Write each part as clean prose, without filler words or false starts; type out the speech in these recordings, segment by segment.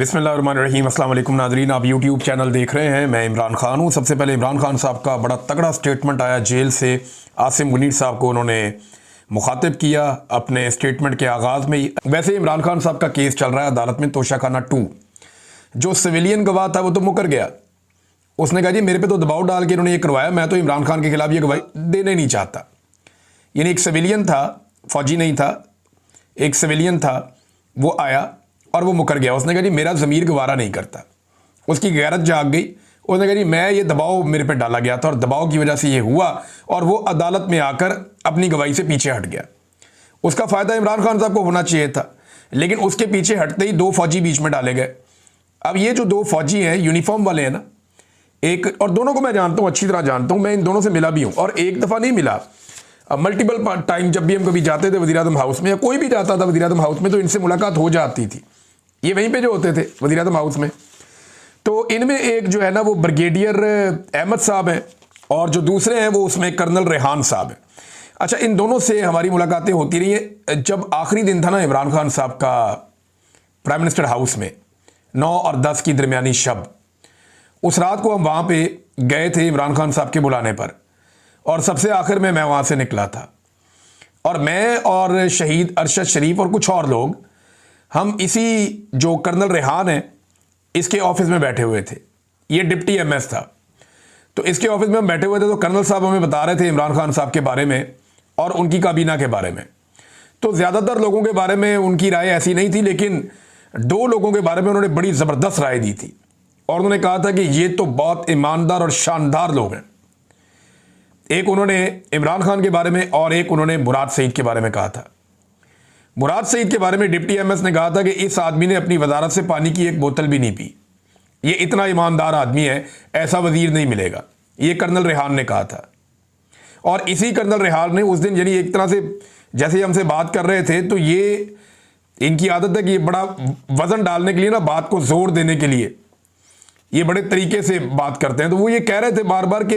बिस्मिल्लाहिर्रहमानिर्रहीम। अस्सलाम वालेकुम नाज़रीन, आप यूट्यूब चैनल देख रहे हैं। मैं इमरान खान हूँ। सबसे पहले इमरान खान साहब का बड़ा तगड़ा स्टेटमेंट आया जेल से। आसिम मुनीर साहब को उन्होंने मुखातिब किया अपने स्टेटमेंट के आगाज़ में ही। वैसे इमरान खान साहब का केस चल रहा है अदालत में, तोशाखाना 2। जो सिविलियन गवाह था वो तो मुकर गया। उसने कहा जी मेरे पे तो दबाव डाल के इन्होंने ये करवाया, मैं तो इमरान खान के खिलाफ ये गवाही देने नहीं चाहता। यानी एक सिविलियन था, फौजी नहीं था, एक सिविलियन था, वो आया और वो मुकर गया। उसने कहा जी मेरा ज़मीर गवारा नहीं करता। उसकी गैरत जाग गई। उसने कहा जी मैं ये दबाव मेरे पे डाला गया था और दबाव की वजह से ये हुआ, और वो अदालत में आकर अपनी गवाही से पीछे हट गया। उसका फ़ायदा इमरान खान साहब को होना चाहिए था, लेकिन उसके पीछे हटते ही 2 फौजी बीच में डाले गए। अब ये जो 2 फौजी हैं, यूनिफॉर्म वाले हैं ना, एक और दोनों को मैं जानता हूँ, अच्छी तरह जानता हूँ। मैं इन दोनों से मिला भी हूँ और एक दफ़ा नहीं मिला, मल्टीपल टाइम। जब भी हम कभी जाते थे वज़ीर-ए-आज़म हाउस में या कोई भी जाता था वज़ीर-ए-आज़म हाउस में, तो इनसे मुलाकात हो जाती थी। ये वहीं पे जो होते थे वज़ीर-ए-आज़म हाउस में। तो इनमें एक जो है ना वो ब्रिगेडियर अहमद साहब हैं और जो दूसरे हैं वो उसमें कर्नल रेहान साहब हैं। अच्छा, इन दोनों से हमारी मुलाकातें होती रही हैं। जब आखिरी दिन था ना इमरान खान साहब का प्राइम मिनिस्टर हाउस में, 9 और 10 की दरमियानी शब, उस रात को हम वहाँ पे गए थे इमरान खान साहब के बुलाने पर, और सबसे आखिर में मैं वहाँ से निकला था। और मैं और शहीद अरशद शरीफ और कुछ और लोग, हम इसी जो कर्नल रेहान है इसके ऑफिस में बैठे हुए थे। ये डिप्टी एमएस था, तो इसके ऑफिस में हम बैठे हुए थे। तो कर्नल साहब हमें बता रहे थे इमरान खान साहब के बारे में और उनकी काबीना के बारे में। तो ज़्यादातर लोगों के बारे में उनकी राय ऐसी नहीं थी, लेकिन 2 लोगों के बारे में उन्होंने बड़ी ज़बरदस्त राय दी थी। और उन्होंने कहा था कि ये तो बहुत ईमानदार और शानदार लोग हैं। एक उन्होंने इमरान खान के बारे में और एक उन्होंने मुराद सईद के बारे में कहा था। मुराद सईद के बारे में डिप्टी एमएस ने कहा था कि इस आदमी ने अपनी वजारत से पानी की एक बोतल भी नहीं पी। ये इतना ईमानदार आदमी है, ऐसा वजीर नहीं मिलेगा। ये कर्नल रेहान ने कहा था। और इसी कर्नल रेहान ने उस दिन, यानी एक तरह से जैसे हमसे बात कर रहे थे, तो ये इनकी आदत है कि ये बड़ा वजन डालने के लिए ना, बात को जोर देने के लिए ये बड़े तरीके से बात करते हैं। तो वो ये कह रहे थे बार बार कि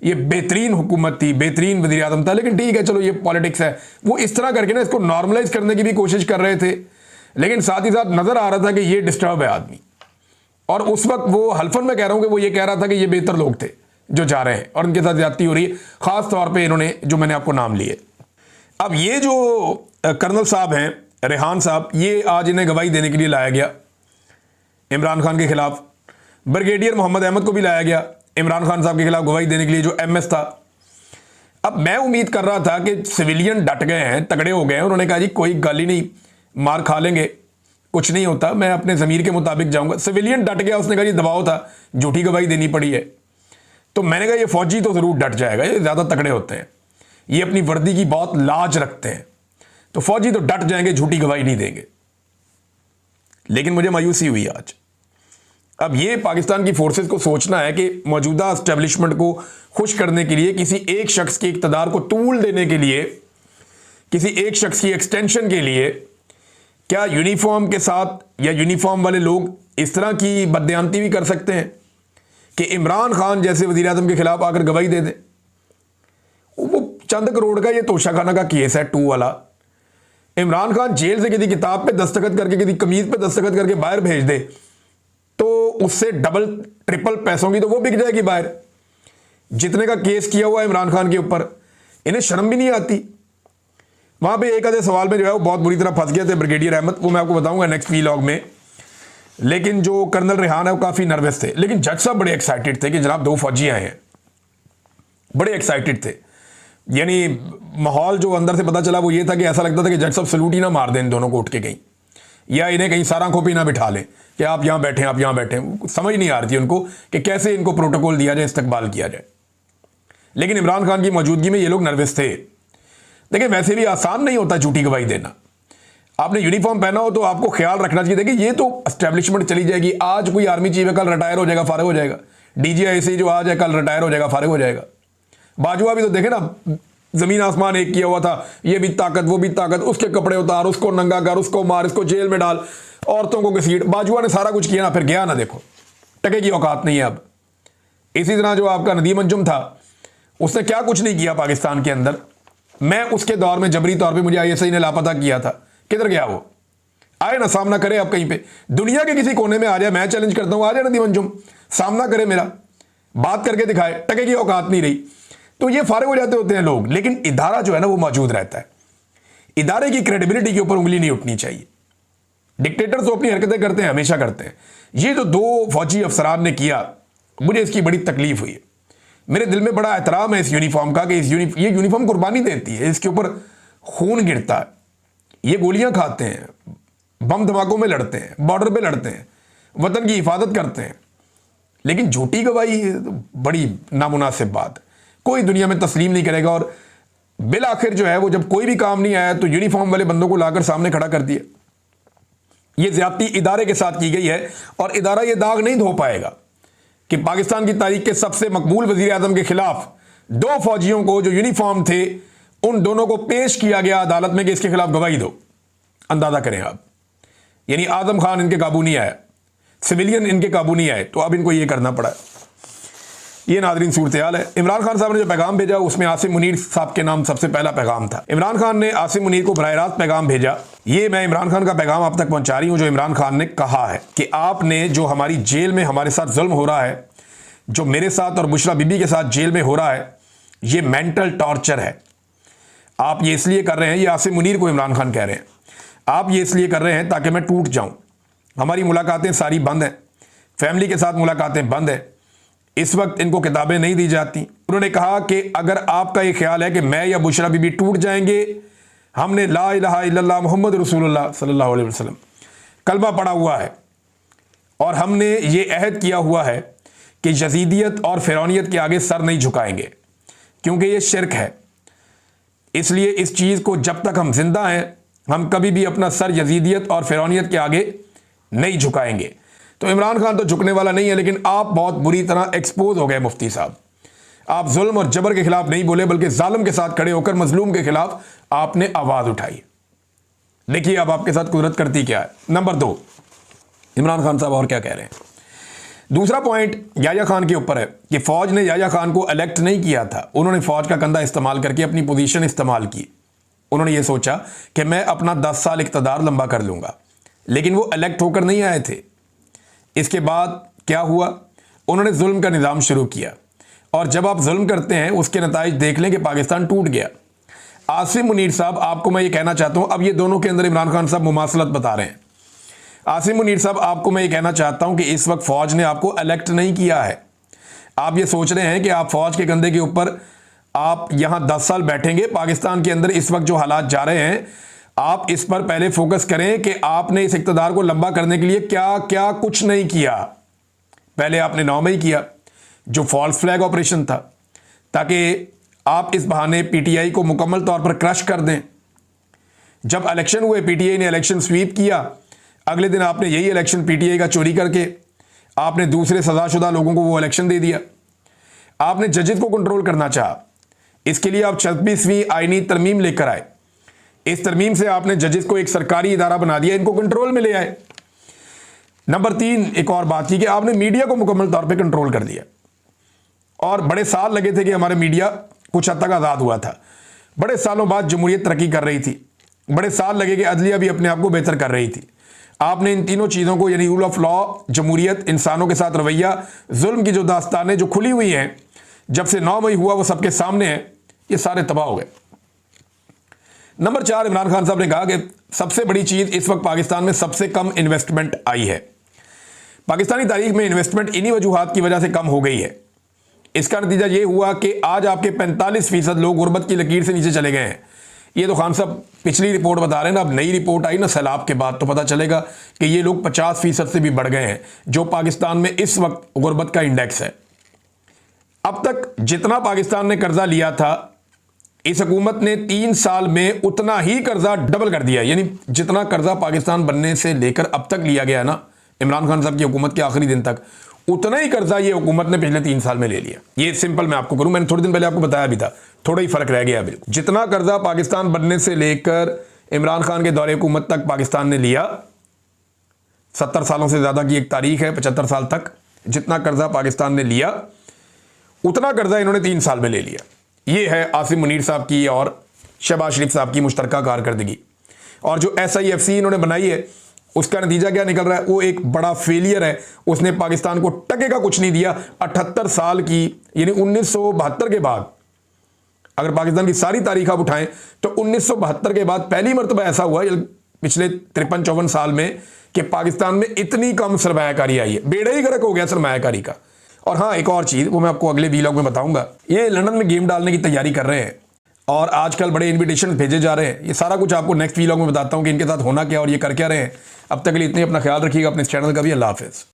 ये बेहतरीन हुकूमत थी, बेहतरीन वज़ीर आज़म था, लेकिन ठीक है चलो ये पॉलिटिक्स है। वो इस तरह करके ना इसको नॉर्मलाइज करने की भी कोशिश कर रहे थे, लेकिन साथ ही साथ नज़र आ रहा था कि ये डिस्टर्ब है आदमी। और उस वक्त वो हल्फन में कह रहा हूँ कि वो ये कह रहा था कि ये बेहतर लोग थे जो जा रहे हैं और उनके साथ ज्यादती हो रही है, ख़ास तौर पर इन्होंने जो मैंने आपको नाम लिए। अब ये जो कर्नल साहब हैं, रेहान साहब, ये आज इन्हें गवाही देने के लिए लाया गया इमरान खान के खिलाफ। ब्रिगेडियर मोहम्मद अहमद को भी लाया गया इमरान खान साहब के खिलाफ गवाही देने के लिए, जो एमएस था। अब मैं उम्मीद कर रहा था कि सिविलियन डट गए हैं, तगड़े हो गए हैं। उन्होंने कहा जी कोई गल ही नहीं, मार खा लेंगे, कुछ नहीं होता, मैं अपने ज़मीर के मुताबिक जाऊंगा। सिविलियन डट गया, उसने कहा जी दबाव था, झूठी गवाही देनी पड़ी है। तो मैंने कहा ये फौजी तो ज़रूर डट जाएगा, ये ज़्यादा तगड़े होते हैं, ये अपनी वर्दी की बहुत लाज रखते हैं, तो फौजी तो डट जाएंगे, झूठी गवाही नहीं देंगे। लेकिन मुझे मायूसी हुई आज। अब ये पाकिस्तान की फोर्सेस को सोचना है कि मौजूदा एस्टेब्लिशमेंट को खुश करने के लिए, किसी एक शख्स के इक़्तिदार को तूल देने के लिए, किसी एक शख्स की एक्सटेंशन के लिए, क्या यूनिफॉर्म के साथ या यूनिफॉर्म वाले लोग इस तरह की बदयानती भी कर सकते हैं कि इमरान खान जैसे वज़ीर आज़म के खिलाफ आकर गवाही दे दें? वो चंद करोड़ का ये तोशाखाना का केस है 2 वाला। इमरान खान जेल से किसी किताब पे दस्तखत करके, किसी कमीज पे दस्तखत करके बाहर भेज दे, तो उससे डबल ट्रिपल पैसों की तो वो बिक जाएगी बाहर, जितने का केस किया हुआ है इमरान खान के ऊपर। इन्हें शर्म भी नहीं आती। वहां पे एक आधे सवाल में जो है वो बहुत बुरी तरह फंस गए थे ब्रिगेडियर अहमद, वो मैं आपको बताऊंगा नेक्स्ट वीलॉग में। लेकिन जो कर्नल रेहान है वो काफी नर्वस थे, लेकिन जज साहब बड़े एक्साइटेड थे कि जनाब 2 फौजी आए हैं, बड़े एक्साइटेड थे। यानी माहौल जो अंदर से पता चला वो ये था कि ऐसा लगता था कि जज साहब सलूट ही ना मार दें इन दोनों को उठ के कहीं, या इन्हें कहीं सारा खोपी ना बिठा लें कि आप यहां बैठे, आप यहां बैठे। समझ नहीं आ रही थी उनको कि कैसे इनको प्रोटोकॉल दिया जाए, इस्तकबाल किया जाए। लेकिन इमरान खान की मौजूदगी में ये लोग नर्वस थे। देखिए वैसे भी आसान नहीं होता झूठी गवाही देना। आपने यूनिफॉर्म पहना हो तो आपको ख्याल रखना चाहिए। देखिए ये तो एस्टेब्लिशमेंट चली जाएगी, आज कोई आर्मी चीफ है, कल रिटायर हो जाएगा, फारिग हो जाएगा। डीजीआईसी जो आज है कल रिटायर हो जाएगा, फारिग हो जाएगा। बाजुआ भी तो देखे ना, जमीन आसमान एक किया हुआ था, ये भी ताकत वो भी ताकत, उसके कपड़े उतार, उसको नंगा कर, उसको मार, इसको जेल में डाल, औरतों को घसीट। बाजुआ ने सारा कुछ किया ना, फिर गया ना, देखो टके की औकात नहीं है अब। इसी तरह जो आपका नदीम अंजुम था, उसने क्या कुछ नहीं किया पाकिस्तान के अंदर। मैं उसके दौर में जबरी तौर पे मुझे आईएसआई ने लापता किया था, किधर गया वो? आए ना, सामना करे आप कहीं पे, दुनिया के किसी कोने में आ जाए, मैं चैलेंज करता हूं, आ जाए नदीम अंजुम, सामना करे मेरा, बात करके दिखाए, टके की औकात नहीं रही तो ये फारिग हो जाते होते हैं लोग। लेकिन इदारा जो है ना वो मौजूद रहता है, इदारे की क्रेडिबिलिटी के ऊपर उंगली नहीं उठनी चाहिए। डिक्टेटर तो अपनी हरकतें करते हैं, हमेशा करते हैं। ये जो 2 फौजी अफसरान ने किया, मुझे इसकी बड़ी तकलीफ हुई है। मेरे दिल में बड़ा एहतराम है इस यूनिफॉर्म का कि ये यूनिफॉर्म कुर्बानी देती है, इसके ऊपर खून गिरता है, ये गोलियां खाते हैं, बम धमाकों में लड़ते हैं, बॉर्डर पे लड़ते हैं, वतन की हिफाजत करते हैं। लेकिन झूठी गवाही तो बड़ी नामुनासिब बात, कोई दुनिया में तस्लीम नहीं करेगा। और बिल आखिर जो है वो जब कोई भी काम नहीं आया तो यूनिफॉर्म वाले बंदों को लाकर सामने खड़ा कर दिया। ये ज्यादती इदारे के साथ की गई है और इदारा ये दाग नहीं धो पाएगा कि पाकिस्तान की तारीख के सबसे मकबूल वजीर आजम के खिलाफ 2 फौजियों को जो यूनिफॉर्म थे उन दोनों को पेश किया गया अदालत में कि इसके खिलाफ गवाही दो। अंदाजा करें आप, यानी आजम खान इनके काबू नहीं आया, सिविलियन इनके काबू नहीं आए, तो अब इनको ये करना पड़ा। ये नाज़रीन सूरत हाल है। इमरान खान साहब ने जो पैगाम भेजा उसमें आसिम मुनीर साहब के नाम सबसे पहला पैगाम था। इमरान खान ने आसिम मुनीर को बराह रास्त पैगाम भेजा। ये मैं इमरान खान का पैगाम आप तक पहुंचा रही हूं, जो इमरान खान ने कहा है कि आपने जो हमारी जेल में हमारे साथ जुल्म हो रहा है, जो मेरे साथ और बुशरा बीबी के साथ जेल में हो रहा है, ये मेंटल टॉर्चर है। आप ये इसलिए कर रहे हैं, ये आसिम मुनीर को इमरान खान कह रहे हैं, आप ये इसलिए कर रहे हैं ताकि मैं टूट जाऊं। हमारी मुलाकातें सारी बंद हैं, फैमिली के साथ मुलाकातें बंद है, इस वक्त इनको किताबें नहीं दी जाती। उन्होंने कहा कि अगर आपका ये ख्याल है कि मैं या बुशरा बीबी टूट जाएंगे, हमने ला इलाहा इल्लल्लाह मुहम्मद रसूलुल्लाह सल्लल्लाहु अलैहि वसल्लम कलमा पढ़ा हुआ है और हमने ये अहद किया हुआ है कि यजीदियत और फिरौनियत के आगे सर नहीं झुकाएंगे, क्योंकि ये शिरक है। इसलिए इस चीज़ को जब तक हम जिंदा हैं, हम कभी भी अपना सर यजीदियत और फिरौनियत के आगे नहीं झुकाएंगे। तो इमरान खान तो झुकने वाला नहीं है, लेकिन आप बहुत बुरी तरह एक्सपोज हो गए मुफ्ती साहब। आप जुल्म और जबर के खिलाफ नहीं बोले, बल्कि जालिम के साथ खड़े होकर मजलूम के खिलाफ आपने आवाज उठाई। देखिए अब आपके साथ कुदरत करती क्या है। नंबर 2, इमरान खान साहब और क्या कह रहे हैं। दूसरा पॉइंट याया खान के ऊपर है कि फौज ने याया खान को इलेक्ट नहीं किया था, उन्होंने फौज का कंधा इस्तेमाल करके अपनी पोजीशन इस्तेमाल की। उन्होंने ये सोचा कि मैं अपना 10 साल इक़्तिदार लंबा कर लूंगा, लेकिन वो इलेक्ट होकर नहीं आए थे। इसके बाद क्या हुआ, उन्होंने जुल्म का निज़ाम शुरू किया, और जब आप जुल्म करते हैं उसके नताइज देख लें कि पाकिस्तान टूट गया। आसिम मुनीर साहब, आपको मैं ये कहना चाहता हूं, अब ये दोनों के अंदर इमरान खान साहब मुमासलत बता रहे हैं। आसिम मुनीर साहब, आपको मैं ये कहना चाहता हूं कि इस वक्त फौज ने आपको इलेक्ट नहीं किया है। आप ये सोच रहे हैं कि आप फौज के कंधे के ऊपर आप यहां 10 साल बैठेंगे। पाकिस्तान के अंदर इस वक्त जो हालात जा रहे हैं, आप इस पर पहले फोकस करें कि आपने इस इक़्तिदार को लंबा करने के लिए क्या क्या कुछ नहीं किया। पहले आपने 9 मई किया, जो फॉल्स फ्लैग ऑपरेशन था, ताकि आप इस बहाने पीटीआई को मुकम्मल तौर पर क्रश कर दें। जब इलेक्शन हुए, पीटीआई ने इलेक्शन स्वीप किया, अगले दिन आपने यही इलेक्शन पीटीआई का चोरी करके आपने दूसरे सजाशुदा लोगों को वो इलेक्शन दे दिया। आपने जजेस को कंट्रोल करना चाहा, इसके लिए आप 26वीं आईनी तरमीम लेकर आए। इस तरमीम से आपने जजेस को एक सरकारी इदारा बना दिया, इनको कंट्रोल में ले आए। नंबर 3, एक और बात थी कि आपने मीडिया को मुकम्मल तौर पे कंट्रोल कर दिया, और बड़े साल लगे थे कि हमारे मीडिया कुछ हद तक आज़ाद हुआ था। बड़े सालों बाद जमहूरियत तरक्की कर रही थी, बड़े साल लगे कि अदलिया भी अपने आप को बेहतर कर रही थी। आपने इन तीनों चीज़ों को, यानी रूल ऑफ लॉ, जमहूरियत, इंसानों के साथ रवैया, जुल्म की जो दास्तानें जो खुली हुई हैं, जब से 9 मई हुआ वो सबके सामने है, ये सारे तबाह हो गए। नंबर 4, इमरान खान साहब ने कहा कि सबसे बड़ी चीज़ इस वक्त पाकिस्तान में सबसे कम इन्वेस्टमेंट आई है। पाकिस्तानी तारीख में इन्वेस्टमेंट इन्हीं वजूहात की वजह से कम हो गई है। इसका नतीजा ये हुआ कि आज आपके 45% लोग गुर्बत की लकीर से नीचे चले गए हैं। ये तो खान साहब पिछली रिपोर्ट बता रहे हैं ना, अब नई रिपोर्ट आई ना सैलाब के बाद, तो पता चलेगा कि ये लोग 50% से भी बढ़ गए हैं, जो पाकिस्तान में इस वक्त गुर्बत का इंडेक्स है। अब तक जितना पाकिस्तान ने कर्जा लिया था, इस हुकूमत ने 3 साल में उतना ही कर्जा डबल कर दिया। यानी जितना कर्जा पाकिस्तान बनने से लेकर अब तक लिया गया ना, इमरान खान साहब की हुकूमत के आखिरी दिन तक, उतना ही कर्जा ये हुकूमत ने पिछले 3 साल में ले लिया। ये सिंपल मैं आपको करूं, मैंने थोड़े दिन पहले आपको बताया भी था, थोड़ा ही फर्क रह गया बिल्कुल। जितना कर्जा पाकिस्तान बनने से लेकर इमरान खान के दौरे हुकूमत तक पाकिस्तान ने लिया, 70 सालों से ज्यादा की एक तारीख है, 75 साल तक जितना कर्जा पाकिस्तान ने लिया, उतना कर्जा इन्होंने 3 साल में ले लिया। ये है आसिम मुनीर साहब की और शहबाज शरीफ साहब की मुश्तरका कारकर्दगी। और जो SIFC इन्होंने बनाई है, उसका नतीजा क्या निकल रहा है? वो एक बड़ा फेलियर है। उसने पाकिस्तान को टके का कुछ नहीं दिया। 78 साल की, यानी 1972 के बाद, अगर पाकिस्तान की सारी तारीख आप उठाएं तो 1972 के बाद पहली मरतबा ऐसा हुआ पिछले 53-54 साल में कि पाकिस्तान में इतनी कम सरमायाकारी आई है। बेड़ा ही गर्क हो गया सरमायाकारी का। और हाँ, एक और चीज़ वो मैं आपको अगले वीलॉग में बताऊंगा। ये लंदन में गेम डालने की तैयारी कर रहे हैं और आजकल बड़े इन्विटेशन भेजे जा रहे हैं। ये सारा कुछ आपको नेक्स्ट वीलॉग में बताता हूँ कि इनके साथ होना क्या और ये कर क्या रहे हैं। अब तक के लिए इतने, अपना ख्याल रखिएगा, अपने इस चैनल का भी। अल्लाह हाफिज़।